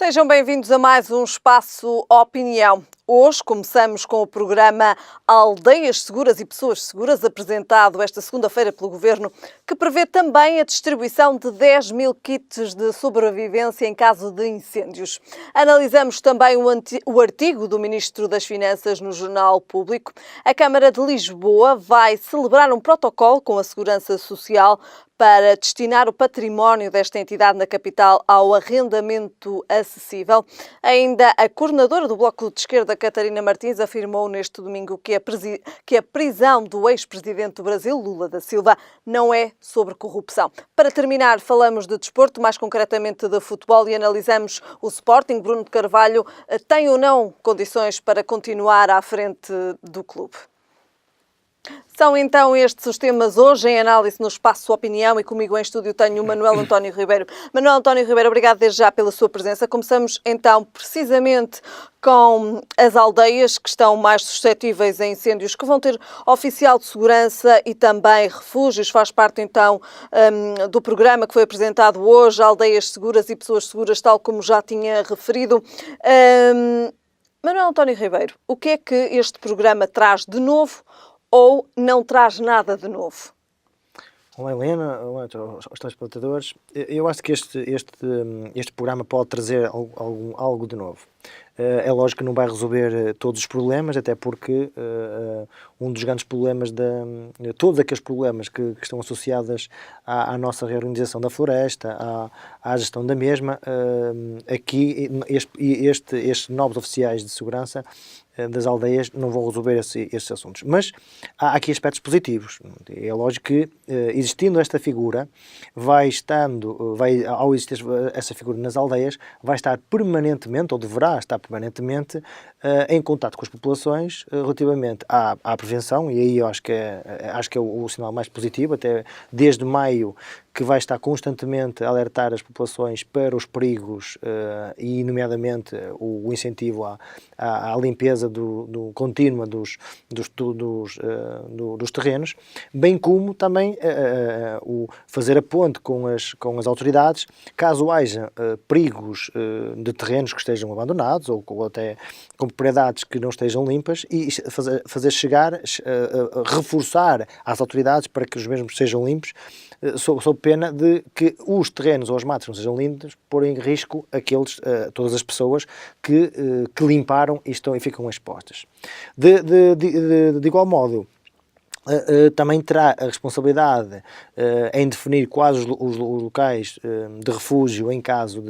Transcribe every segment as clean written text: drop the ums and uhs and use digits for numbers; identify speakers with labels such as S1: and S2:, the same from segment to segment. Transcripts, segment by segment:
S1: Sejam bem-vindos a mais um Espaço Opinião. Hoje começamos com o programa Aldeias Seguras e Pessoas Seguras, apresentado esta segunda-feira pelo Governo, que prevê também a distribuição de 10 mil kits de sobrevivência em caso de incêndios. Analisamos também o artigo do Ministro das Finanças no Jornal Público. A Câmara de Lisboa vai celebrar um protocolo com a Segurança Social para destinar o património desta entidade na capital ao arrendamento acessível. Ainda a coordenadora do Bloco de Esquerda, Catarina Martins, afirmou neste domingo que a prisão do ex-presidente do Brasil, Lula da Silva, não é sobre corrupção. Para terminar, falamos de desporto, mais concretamente de futebol, e analisamos o Sporting. Bruno de Carvalho tem ou não condições para continuar à frente do clube? São então estes os temas hoje em análise no Espaço Opinião, e comigo em estúdio tenho o Manuel António Ribeiro. Manuel António Ribeiro, obrigado desde já pela sua presença. Começamos então precisamente com as aldeias que estão mais suscetíveis a incêndios, que vão ter oficial de segurança e também refúgios. Faz parte então do programa que foi apresentado hoje, Aldeias Seguras e Pessoas Seguras, tal como já tinha referido. Manuel António Ribeiro, o que é que este programa traz de novo ou não traz nada de novo?
S2: Olá, Helena, olá aos telespectadores. Eu acho que este programa pode trazer algo de novo. É lógico que não vai resolver todos os problemas, até porque um dos grandes problemas, todos aqueles problemas que estão associados à nossa reorganização da floresta, à gestão da mesma, aqui estes novos oficiais de segurança das aldeias não vão resolver esses assuntos. Mas há aqui aspectos positivos. É lógico que, existindo esta figura, ao existir essa figura nas aldeias, vai estar permanentemente, ou deverá estar permanentemente, em contato com as populações relativamente à prevenção, e aí eu acho que é o sinal mais positivo, até desde maio, que vai estar constantemente a alertar as populações para os perigos e, nomeadamente, o incentivo à limpeza contínua dos terrenos, bem como também o fazer a ponte com as autoridades, caso haja perigos de terrenos que estejam abandonados ou até com propriedades que não estejam limpas, e fazer chegar, reforçar às autoridades para que os mesmos sejam limpos, sob pena de que os terrenos ou os matos não sejam limpos, pôr em risco todas as pessoas que limparam e ficam expostas. De igual modo, também terá a responsabilidade em definir quais os locais de refúgio em caso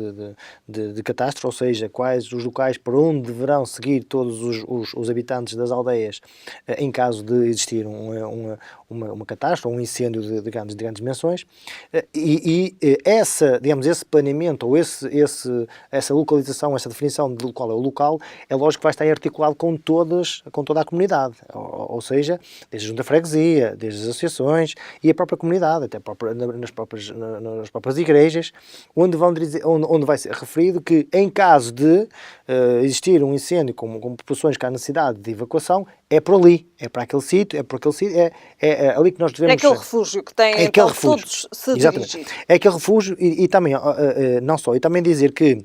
S2: de catástrofe, ou seja, quais os locais para onde deverão seguir todos os habitantes das aldeias em caso de existir uma catástrofe ou um incêndio de grandes dimensões, esse planeamento ou essa localização, essa definição de qual é o local, é lógico que vai estar articulado com toda a comunidade, ou seja, desde a junta de freguesia, desde as associações e a própria comunidade, até nas próprias igrejas, onde vai ser referido que, em caso de existir um incêndio com populações que há necessidade de evacuação, é por ali, é para aquele sítio, é ali que nós devemos...
S1: É aquele refúgio que tem então todos se dirigir.
S2: É aquele refúgio e também, não só, e também dizer que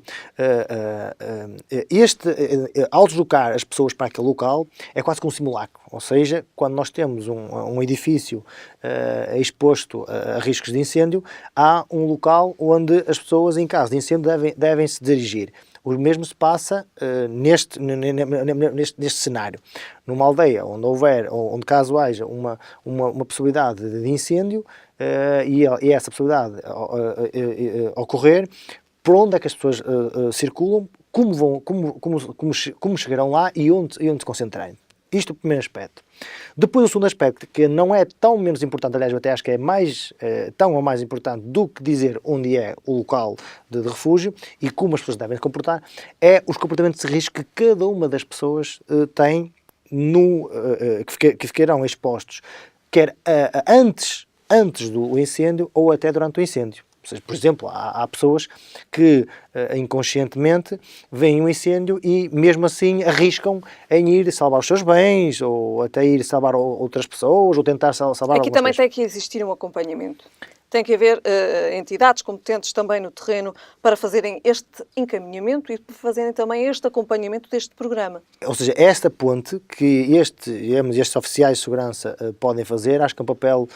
S2: ao deslocar as pessoas para aquele local é quase como um simulacro, ou seja, quando nós temos um edifício exposto a riscos de incêndio, há um local onde as pessoas em caso de incêndio devem se dirigir. O mesmo se passa neste cenário. Numa aldeia onde caso haja uma possibilidade de incêndio e essa possibilidade ocorrer, por onde é que as pessoas circulam, como chegarão lá e onde se concentrarem. Isto é o primeiro aspecto. Depois o segundo aspecto, que não é tão menos importante, aliás, eu até acho que é tão ou mais importante do que dizer onde é o local de refúgio e como as pessoas devem se comportar, é os comportamentos de risco que cada uma das pessoas tem, que ficarão expostos, quer antes do incêndio ou até durante o incêndio. Por exemplo, há pessoas que inconscientemente, veem um incêndio e mesmo assim arriscam em ir salvar os seus bens, ou até ir salvar outras pessoas, ou tentar salvar
S1: Aqui
S2: algumas
S1: também
S2: coisas.
S1: tem que existir um acompanhamento. Tem que haver entidades competentes também no terreno para fazerem este encaminhamento e para fazerem também este acompanhamento deste programa.
S2: Ou seja, esta ponte que estes oficiais de segurança podem fazer, acho que é um papel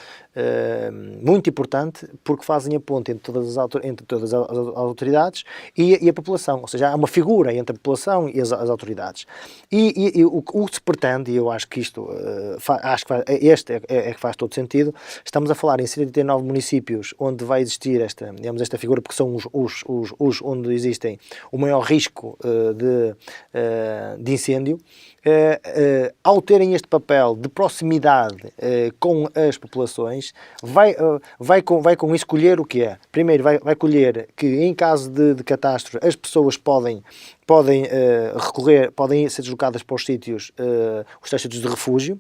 S2: muito importante, porque fazem a ponte entre todas as autoridades e a população. Ou seja, há uma figura entre a população e as autoridades. E o que se pretende, e eu acho que isto este é que faz todo sentido, estamos a falar em 79 municípios onde vai existir esta figura, porque são os onde existem o maior risco de incêndio. Ao terem este papel de proximidade com as populações, vai com isso colher o que é? Primeiro, vai colher que em caso de catástrofe as pessoas podem recorrer, podem ser deslocadas para os sítios de refúgio.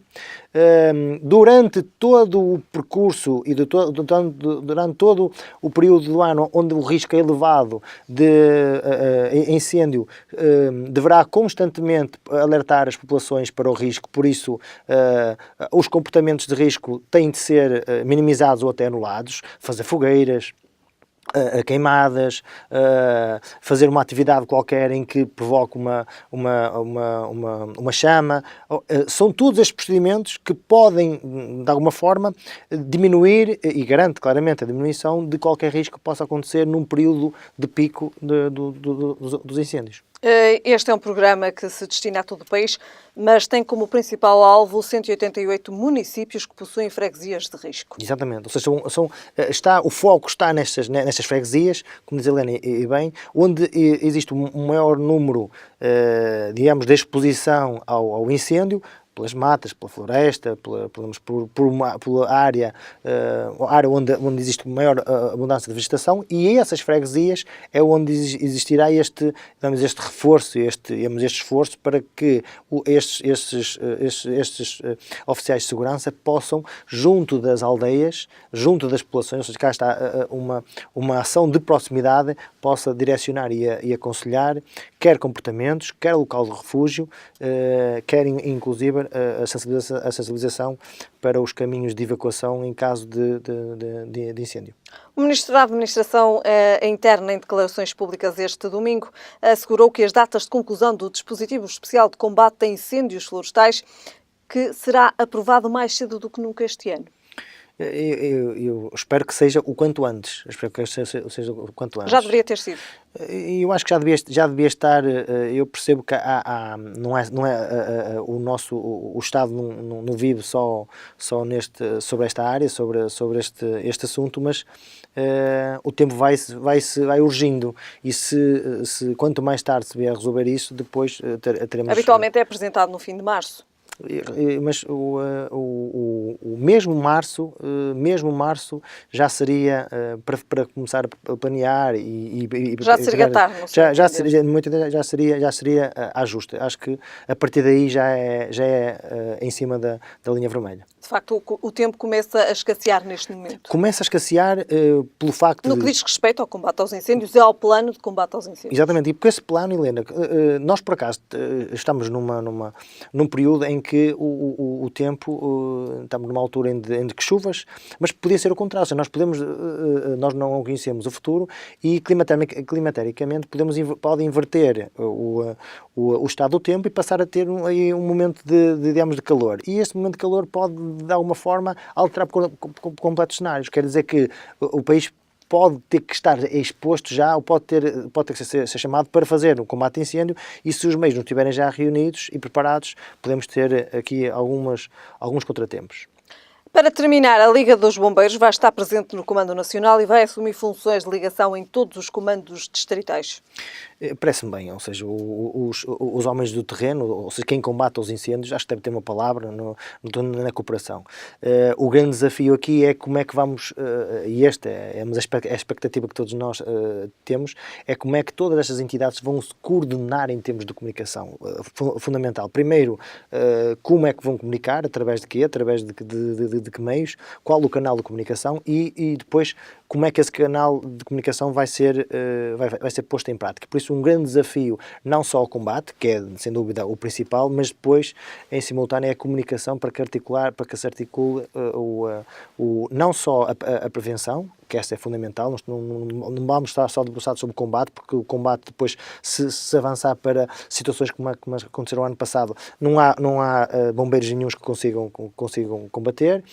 S2: Durante todo o percurso e durante todo o período do ano onde o risco é elevado de incêndio, deverá constantemente alertar as populações para o risco, por isso os comportamentos de risco têm de ser minimizados ou até anulados, fazer fogueiras, queimadas, fazer uma atividade qualquer em que provoque uma chama. São todos estes procedimentos que podem, de alguma forma, diminuir e garante claramente a diminuição de qualquer risco que possa acontecer num período de pico dos incêndios.
S1: Este é um programa que se destina a todo o país, mas tem como principal alvo 188 municípios que possuem freguesias de risco.
S2: Exatamente, ou seja, o foco está nestas freguesias, como diz a Helena e bem, onde existe um maior número, de exposição ao incêndio, pelas matas, pela floresta, pela área onde existe maior abundância de vegetação, e essas freguesias é onde existirá este reforço, este esforço para que estes oficiais de segurança possam, junto das aldeias, junto das populações, ou seja, cá está uma ação de proximidade, possa direcionar e aconselhar quer comportamentos, quer local de refúgio, quer inclusive a sensibilização para os caminhos de evacuação em caso de incêndio.
S1: O Ministro da Administração Interna, em declarações públicas este domingo, assegurou que as datas de conclusão do dispositivo especial de combate a incêndios florestais que será aprovado mais cedo do que nunca este ano.
S2: Eu espero que seja o quanto antes. Já
S1: deveria ter sido.
S2: Eu acho que já devia estar. Eu percebo que o Estado não vive só sobre esta área, sobre este assunto, mas o tempo vai urgindo, e se quanto mais tarde se vier a resolver isso, depois teremos.
S1: Habitualmente é apresentado no fim de março.
S2: Mas mesmo março já seria para começar a planear e
S1: já seria tarde, não sei.
S2: Já seria ajuste. Acho que a partir daí já é em cima da linha vermelha.
S1: De facto, o tempo começa a escassear neste momento.
S2: Começa a escassear pelo facto
S1: no que diz respeito ao combate aos incêndios e ao plano de combate aos incêndios.
S2: Exatamente, e porque esse plano, Helena, nós por acaso estamos num período em que o tempo, estamos numa altura em que chuvas, mas podia ser o contrário, nós não conhecemos o futuro e climatericamente pode inverter o estado do tempo e passar a ter um momento de calor. E este momento de calor pode, de alguma forma, alterar por completos cenários. Quer dizer que o país pode ter que estar exposto já, ou pode ter que ser chamado para fazer um combate a incêndio, e se os meios não estiverem já reunidos e preparados, podemos ter aqui alguns contratempos.
S1: Para terminar, a Liga dos Bombeiros vai estar presente no Comando Nacional e vai assumir funções de ligação em todos os comandos distritais.
S2: Parece-me bem, ou seja, os homens do terreno, ou seja, quem combate os incêndios, acho que deve ter uma palavra na cooperação. O grande desafio aqui é como é que vamos, e esta é a expectativa que todos nós temos, é como é que todas estas entidades vão se coordenar em termos de comunicação. Fundamental. Primeiro, como é que vão comunicar, através de quê? Através de de que meios, qual o canal de comunicação e depois como é que esse canal de comunicação vai ser posto em prática. Por isso, um grande desafio, não só o combate, que é, sem dúvida, o principal, mas depois, em simultâneo, é a comunicação para que se articule não só a prevenção, que essa é fundamental, não vamos estar só debruçados sobre o combate, porque o combate depois, se avançar para situações como aconteceram ano passado, não há bombeiros nenhuns que consigam combater,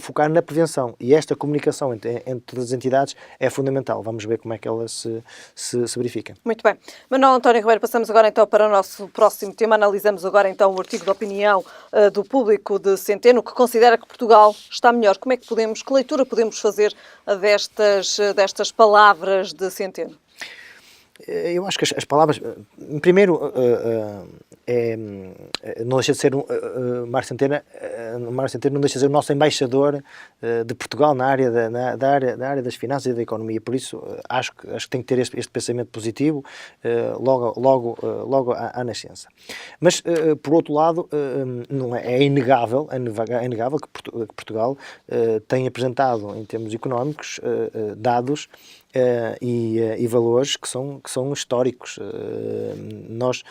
S2: focar na prevenção. E esta comunicação entre todas as entidades é fundamental. Vamos ver como é que ela se verifica.
S1: Muito bem. Manuel António Ribeiro, passamos agora então para o nosso próximo tema. Analisamos agora então o artigo de opinião do Público de Centeno, que considera que Portugal está melhor. Que leitura podemos fazer destas palavras de Centeno?
S2: Eu acho que as palavras, primeiro, não deixa de ser Mário Centeno não deixa de ser o nosso embaixador de Portugal na área das finanças e da economia. Por isso, acho que tem que ter este pensamento positivo logo à nascença. Mas, por outro lado, não é inegável que Portugal tem apresentado, em termos económicos, dados e valores que são históricos. Nós,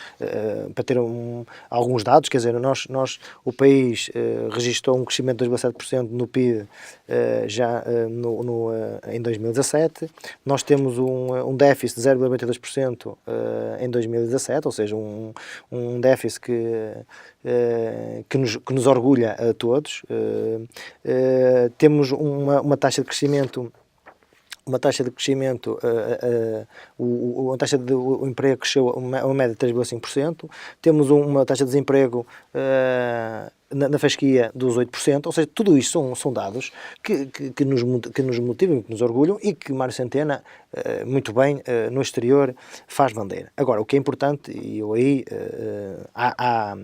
S2: para ter alguns dados, quer dizer, o país registrou um crescimento de 2,7% no PIB já em 2017. Nós temos um déficit de 0,92% em 2017, ou seja, um déficit que nos orgulha a todos. Temos uma taxa de crescimento. A taxa do emprego cresceu uma média de 3,5%, temos uma taxa de desemprego na fasquia dos 8%, ou seja, tudo isto são dados que nos motivam, que nos orgulham e que Mário Centeno, muito bem, no exterior, faz bandeira. Agora, o que é importante, e eu aí há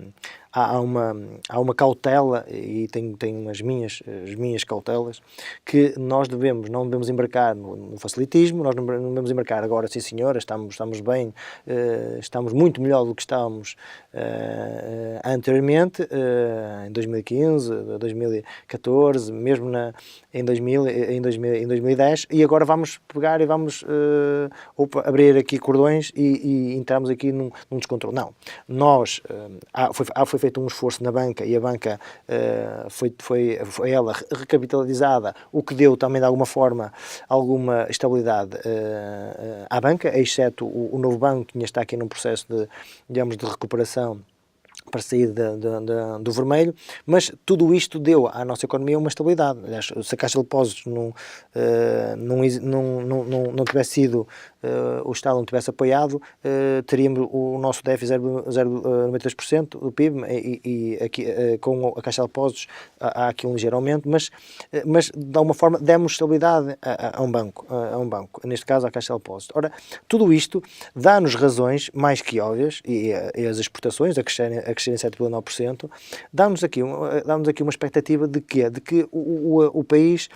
S2: uma cautela, e tenho as minhas cautelas, que nós não devemos embarcar no facilitismo, nós não devemos embarcar agora, sim senhora, estamos bem, estamos muito melhor do que estávamos anteriormente, em 2015, 2014, mesmo em 2010, e agora vamos pegar e vamos abrir aqui cordões e entramos aqui num descontrole. Não, foi feito um esforço na banca e a banca foi ela recapitalizada, o que deu também de alguma forma alguma estabilidade à banca, exceto o novo banco que está aqui num processo de recuperação para sair do vermelho, mas tudo isto deu à nossa economia uma estabilidade. Aliás, se a Caixa de Depósitos não tivesse sido, o Estado não tivesse apoiado, teríamos o nosso déficit 0,93% do PIB e aqui, com a Caixa de Depósitos há aqui um ligeiro aumento, mas de alguma forma demos estabilidade a um banco, neste caso à Caixa de Depósitos. Ora, tudo isto dá-nos razões mais que óbvias, e as exportações a crescerem 7,9%, dá-nos aqui uma expectativa de quê? De que o país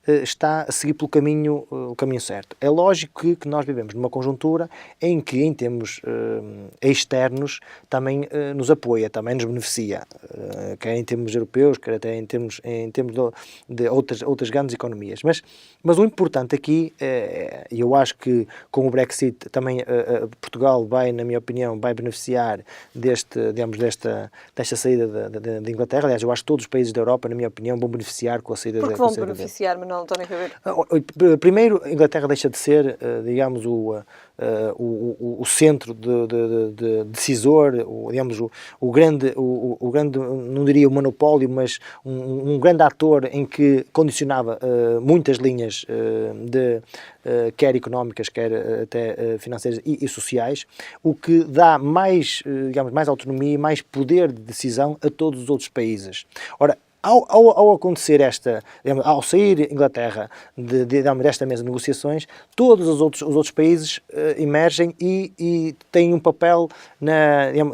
S2: está a seguir pelo o caminho certo. É lógico que nós vivemos numa conjuntura em que, em termos externos, também nos apoia, também nos beneficia, quer em termos europeus, quer até em termos de outras grandes economias. Mas o importante aqui, e eu acho que com o Brexit também Portugal vai, na minha opinião, vai beneficiar desta saída da Inglaterra. Aliás, eu acho que todos os países da Europa, na minha opinião, vão beneficiar com a saída da Inglaterra.
S1: Porque vão beneficiar, Manuel António Ribeiro?
S2: Primeiro, a Inglaterra deixa de ser, digamos, o centro de decisor, digamos, o grande, não diria o monopólio, mas um grande ator em que condicionava muitas linhas quer económicas, quer até financeiras e sociais, o que dá mais, digamos, mais autonomia e mais poder de decisão a todos os outros países. Ora, ao acontecer ao sair Inglaterra desta mesa de negociações, todos os outros países emergem e têm um papel,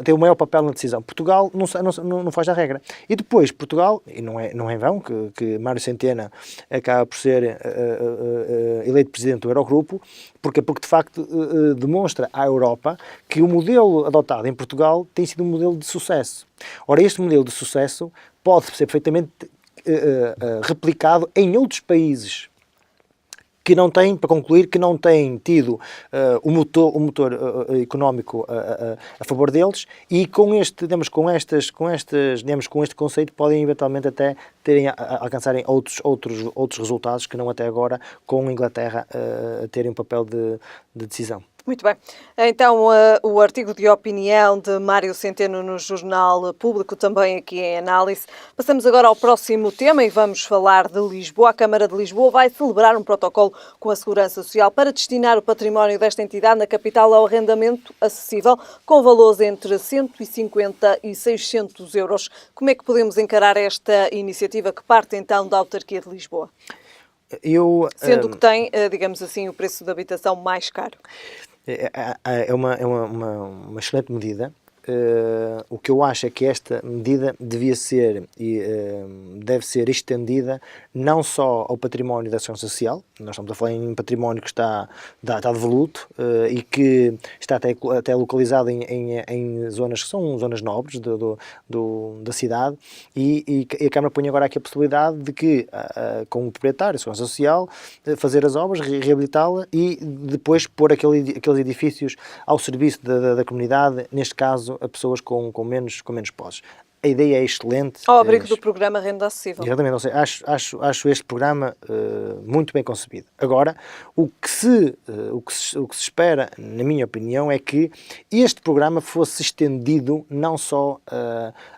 S2: têm o maior papel na decisão. Portugal não faz a regra. E depois Portugal, e não é em vão que Mário Centeno acaba por ser eleito presidente do Eurogrupo, porque de facto demonstra à Europa que o modelo adotado em Portugal tem sido um modelo de sucesso. Ora, este modelo de sucesso pode ser perfeitamente replicado em outros países que não têm, para concluir, que não têm tido o motor económico a favor deles, e com este, digamos, com este conceito podem eventualmente até alcançarem outros resultados que não até agora, com a Inglaterra a terem um papel de decisão.
S1: Muito bem. Então, o artigo de opinião de Mário Centeno no Jornal Público, também aqui em análise. Passamos agora ao próximo tema e vamos falar de Lisboa. A Câmara de Lisboa vai celebrar um protocolo com a Segurança Social para destinar o património desta entidade na capital ao arrendamento acessível, com valores entre 150 e 600 euros. Como é que podemos encarar esta iniciativa que parte então da autarquia de Lisboa? Sendo que tem, digamos assim, o preço da habitação mais caro.
S2: É uma excelente medida. O que eu acho é que esta medida devia ser e deve ser estendida não só ao património da Segurança Social. Nós estamos a falar em património que está devoluto e que está até localizado em zonas que são zonas nobres da cidade, e a Câmara põe agora aqui a possibilidade de que, com o proprietário, a Segurança Social, fazer as obras, reabilitá-la e depois pôr aqueles edifícios ao serviço da comunidade, neste caso a pessoas com menos posses. A ideia é excelente.
S1: Ao abrigo do programa Renda Acessível.
S2: Exatamente, ou seja, acho este programa muito bem concebido. Agora, o que se espera, na minha opinião, é que este programa fosse estendido não só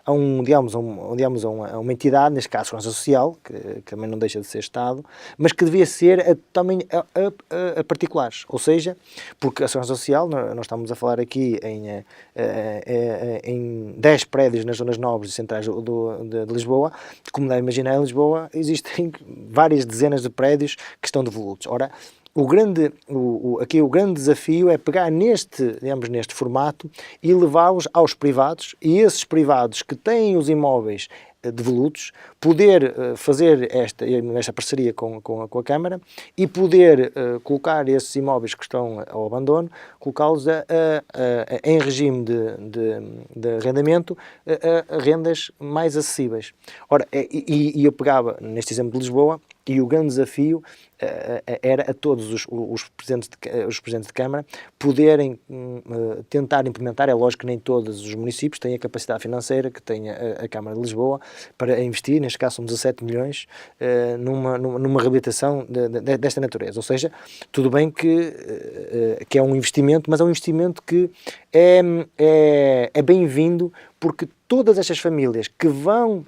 S2: a uma entidade, neste caso a Segurança Social, que também não deixa de ser Estado, mas que devia ser também a particulares. Ou seja, porque a Segurança Social, nós estamos a falar aqui em 10 prédios nas zonas nobres e centrais de Lisboa. Como deve imaginar, em Lisboa existem várias dezenas de prédios que estão devolutos. Ora, o grande desafio é pegar neste formato e levá-los aos privados, e esses privados que têm os imóveis devolutos, poder fazer esta parceria com a Câmara e poder colocar esses imóveis que estão ao abandono, colocá-los em regime de arrendamento a rendas mais acessíveis. Ora, eu pegava neste exemplo de Lisboa, e o grande desafio era a todos os presidentes de Câmara poderem tentar implementar. É lógico que nem todos os municípios têm a capacidade financeira que tem a Câmara de Lisboa para investir, neste caso são 17 milhões, numa reabilitação desta natureza. Ou seja, tudo bem que é um investimento, mas é um investimento que é bem-vindo, porque todas estas famílias que vão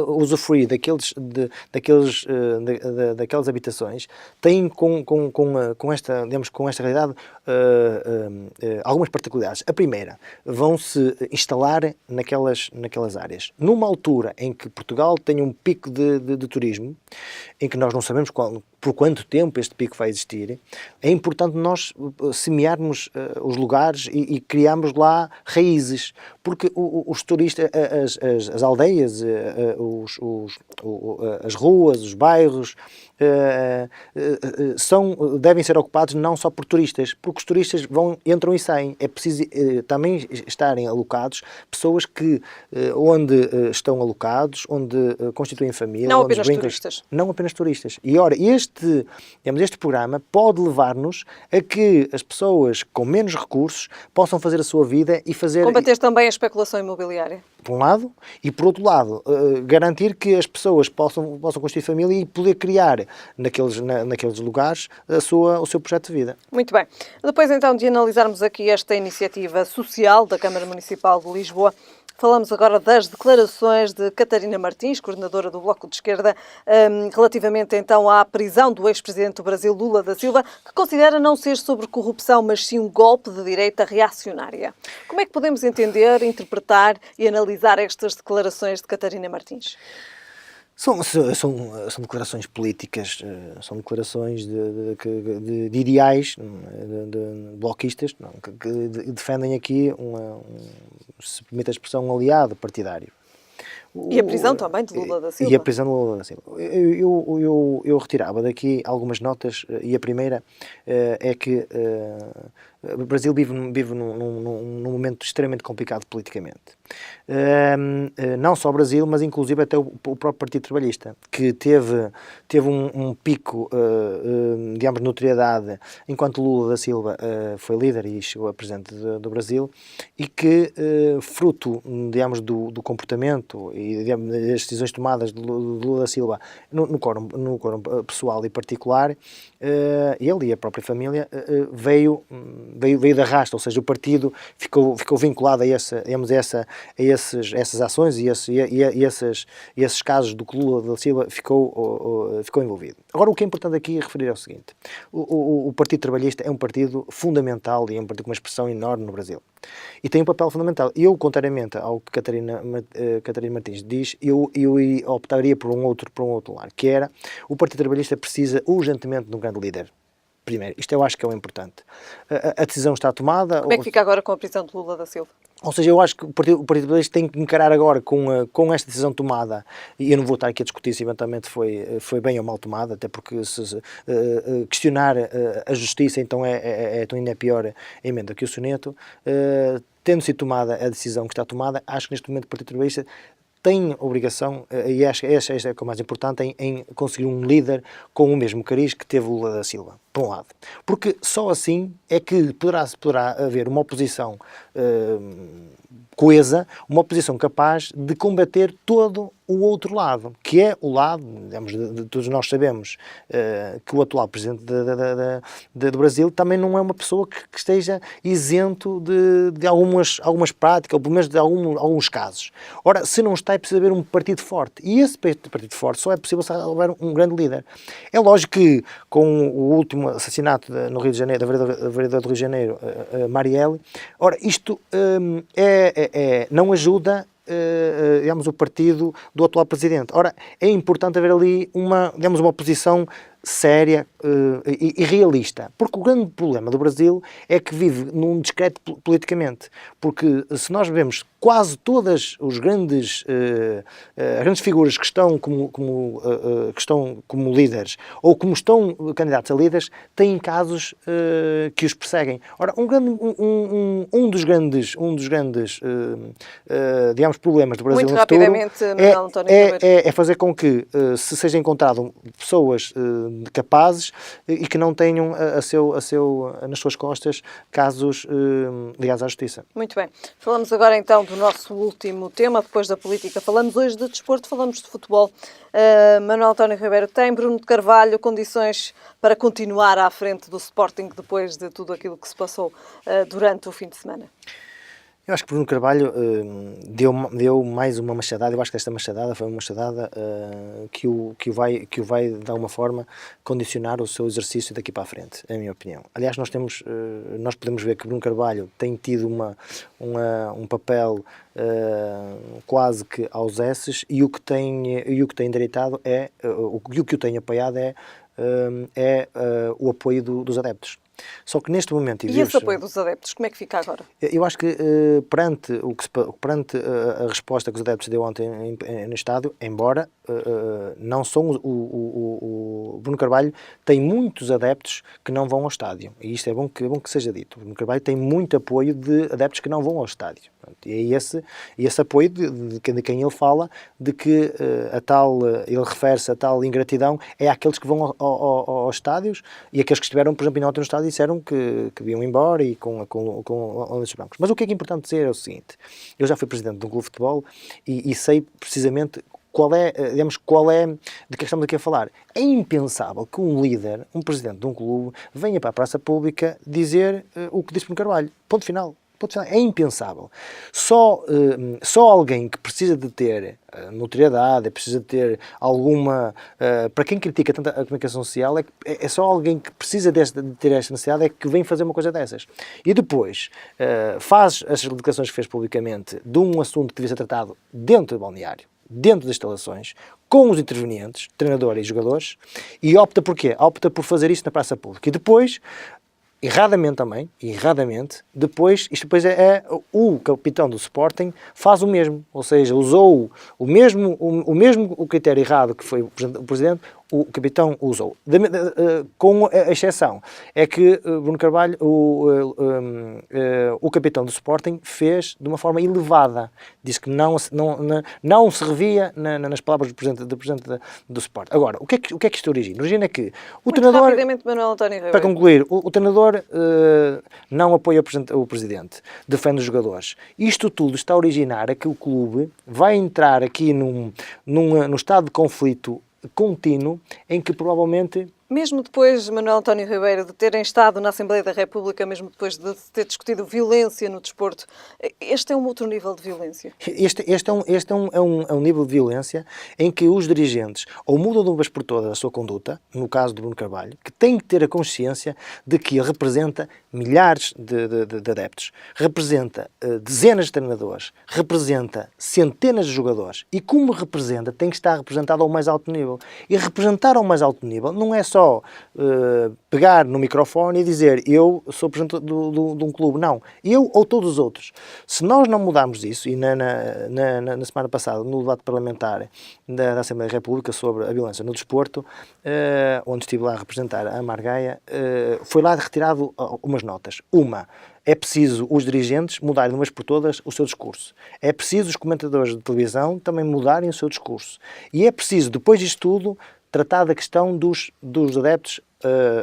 S2: usufruir daquelas habitações têm com esta realidade algumas particularidades. A primeira, vão-se instalar naquelas áreas. Numa altura em que Portugal tem um pico de turismo, em que nós não sabemos por quanto tempo este pico vai existir, é importante nós semearmos os lugares e criarmos lá raízes, porque os turistas, as aldeias, as ruas, os bairros, devem ser ocupados não só por turistas, porque os turistas entram e saem. É preciso também estarem alocados pessoas onde estão alocados, onde constituem família.
S1: Não apenas turistas.
S2: Não apenas turistas. E ora, este programa pode levar-nos a que as pessoas com menos recursos possam fazer a sua vida e fazer...
S1: Combater também a especulação imobiliária.
S2: Por um lado, e por outro lado, garantir que as pessoas possam constituir família e poder criar naqueles lugares o seu projeto de vida.
S1: Muito bem. Depois então de analisarmos aqui esta iniciativa social da Câmara Municipal de Lisboa, falamos agora das declarações de Catarina Martins, coordenadora do Bloco de Esquerda, relativamente então à prisão do ex-presidente do Brasil, Lula da Silva, que considera não ser sobre corrupção, mas sim um golpe de direita reacionária. Como é que podemos entender, interpretar e analisar estas declarações de Catarina Martins?
S2: São declarações políticas, são declarações de ideais de bloquistas, que defendem aqui, se permite a expressão, um aliado partidário.
S1: E a prisão também de Lula da Silva.
S2: E a prisão de Lula da Silva. Eu retirava daqui algumas notas, e a primeira é que O Brasil vive num momento extremamente complicado politicamente. Não só o Brasil, mas inclusive até o próprio Partido Trabalhista, que teve um pico, digamos, de notoriedade enquanto Lula da Silva foi líder e chegou a presidente do Brasil, e que, fruto, digamos, do comportamento e das decisões tomadas de Lula da Silva no quórum pessoal e particular, ele e a própria família veio de arrasto, ou seja, o partido ficou vinculado a essas ações e esses casos do que Lula da Silva ficou envolvido. Agora, o que é importante aqui referir é o seguinte: o Partido Trabalhista é um partido fundamental e é um partido com uma expressão enorme no Brasil. E tem um papel fundamental. Eu, contrariamente ao que Catarina Martins diz, eu optaria por um outro lado, que era: o Partido Trabalhista precisa urgentemente de um grande líder. Primeiro, isto eu acho que é o importante. A decisão está tomada.
S1: Como é que fica agora com a prisão de Lula da Silva?
S2: Ou seja, eu acho que o Partido Trabalhista tem que encarar agora com esta decisão tomada, e eu não vou estar aqui a discutir se eventualmente foi bem ou mal tomada, até porque questionar a justiça então ainda é pior emenda que o soneto. Tendo sido tomada a decisão que está tomada, acho que neste momento o Partido Trabalhista tem obrigação, e acho que esta é o mais importante, em conseguir um líder com o mesmo cariz que teve Lula da Silva, por um lado. Porque só assim é que poderá haver uma oposição coesa, uma oposição capaz de combater todo o outro lado, que é o lado, digamos, todos nós sabemos que o atual presidente do Brasil também não é uma pessoa que esteja isento de algumas práticas, ou pelo menos de alguns casos. Ora, se não está, é preciso haver um partido forte, e esse partido forte só é possível se houver um grande líder. É lógico que, com o último assassinato no Rio de Janeiro, da vereadora do Rio de Janeiro, Marielle, ora, isto não ajuda, digamos, o partido do atual presidente. Ora, é importante haver ali uma oposição séria e realista, porque o grande problema do Brasil é que vive num discreto politicamente, porque se nós vemos quase todas as grandes figuras que estão como líderes ou como estão candidatos a líderes têm casos que os perseguem. Ora, um dos grandes digamos, problemas do Brasil
S1: muito
S2: no futuro é fazer com que se seja encontrado pessoas capazes e que não tenham nas suas costas casos ligados à justiça.
S1: Muito bem. Falamos agora então do nosso último tema, depois da política. Falamos hoje de desporto, falamos de futebol. Manuel António Ribeiro, tem Bruno de Carvalho condições para continuar à frente do Sporting depois de tudo aquilo que se passou durante o fim de semana?
S2: Eu acho que Bruno Carvalho deu mais uma machadada. Eu acho que esta machadada foi uma machadada que o vai, de alguma forma, condicionar o seu exercício daqui para a frente, é a minha opinião. Aliás, nós podemos ver que Bruno Carvalho tem tido um papel quase que aos esses, e o que tem endireitado o que o tem apoiado é o apoio dos adeptos. Só que neste momento...
S1: E esse apoio dos adeptos, como é que fica agora?
S2: Eu acho que perante a resposta que os adeptos deu ontem no estádio, embora não são o Bruno Carvalho tem muitos adeptos que não vão ao estádio, e isto é bom que seja dito. O Bruno Carvalho tem muito apoio de adeptos que não vão ao estádio. E é esse apoio de quem ele fala, de que ele refere-se a tal ingratidão, é àqueles que vão aos estádios, e aqueles que estiveram, por exemplo, ontem no estádio disseram que iam embora e com lenços brancos. Mas o que é importante dizer é o seguinte: eu já fui presidente de um clube de futebol e sei precisamente qual é de que estamos aqui a falar. É impensável que um líder, um presidente de um clube, venha para a praça pública dizer o que disse Bruno Carvalho. Ponto final. É impensável. Só alguém que precisa de ter notoriedade, precisa de ter alguma... para quem critica tanto a comunicação social, é só alguém que precisa de ter esta necessidade é que vem fazer uma coisa dessas. E depois faz as declarações que fez publicamente de um assunto que devia ser tratado dentro do balneário, dentro das instalações, com os intervenientes, treinador e jogadores, e opta por quê? Opta por fazer isso na praça pública. E depois erradamente também, depois, isto depois o capitão do Sporting faz o mesmo, ou seja, usou o mesmo critério errado que foi o Presidente, o capitão usou. Com a exceção, é que Bruno Carvalho, o capitão do Sporting, fez de uma forma elevada. Disse que não se revia nas palavras do Presidente do Sporting. Agora, o que é que isto origina? Origina que o
S1: Muito
S2: treinador...
S1: rapidamente, Manuel António Ribeiro.
S2: Para concluir, o treinador não apoia o Presidente, defende os jogadores. Isto tudo está a originar a que o clube vai entrar aqui num estado de conflito contínuo em que provavelmente...
S1: Mesmo depois, Manuel António Ribeiro, de terem estado na Assembleia da República, mesmo depois de ter discutido violência no desporto, este é um outro nível de violência?
S2: Este é um nível de violência em que os dirigentes ou mudam de uma vez por todas a sua conduta, no caso do Bruno Carvalho, que tem que ter a consciência de que ele representa milhares de adeptos, representa dezenas de treinadores, representa centenas de jogadores e como representa, tem que estar representado ao mais alto nível. E representar ao mais alto nível não é só pegar no microfone e dizer eu sou presidente de um clube. Não, eu ou todos os outros. Se nós não mudarmos isso, e na semana passada, no debate parlamentar da Assembleia da República sobre a violência no desporto, onde estive lá a representar a Margaia, foi lá retirado umas notas. É preciso os dirigentes mudarem de uma vez por todas o seu discurso. É preciso os comentadores de televisão também mudarem o seu discurso. E é preciso, depois disto tudo, tratar da questão dos adeptos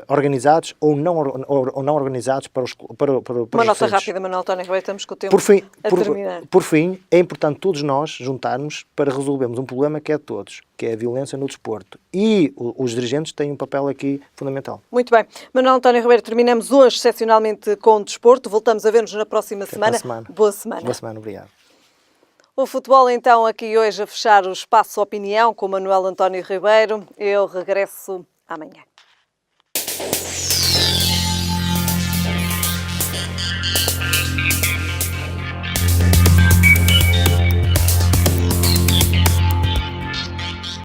S2: organizados ou não organizados para
S1: Uma
S2: os
S1: nota
S2: referentes.
S1: rápida, Manuel António Ribeiro, estamos com o tempo a terminar.
S2: Por fim, é importante todos nós juntarmos para resolvermos um problema que é de todos, que é a violência no desporto. E os dirigentes têm um papel aqui fundamental.
S1: Muito bem. Manuel António Ribeiro, terminamos hoje excepcionalmente com o desporto. Voltamos a ver-nos na próxima semana. Boa semana.
S2: Boa semana, obrigado.
S1: O futebol, então, aqui hoje a fechar o Espaço Opinião com Manuel António Ribeiro. Eu regresso amanhã.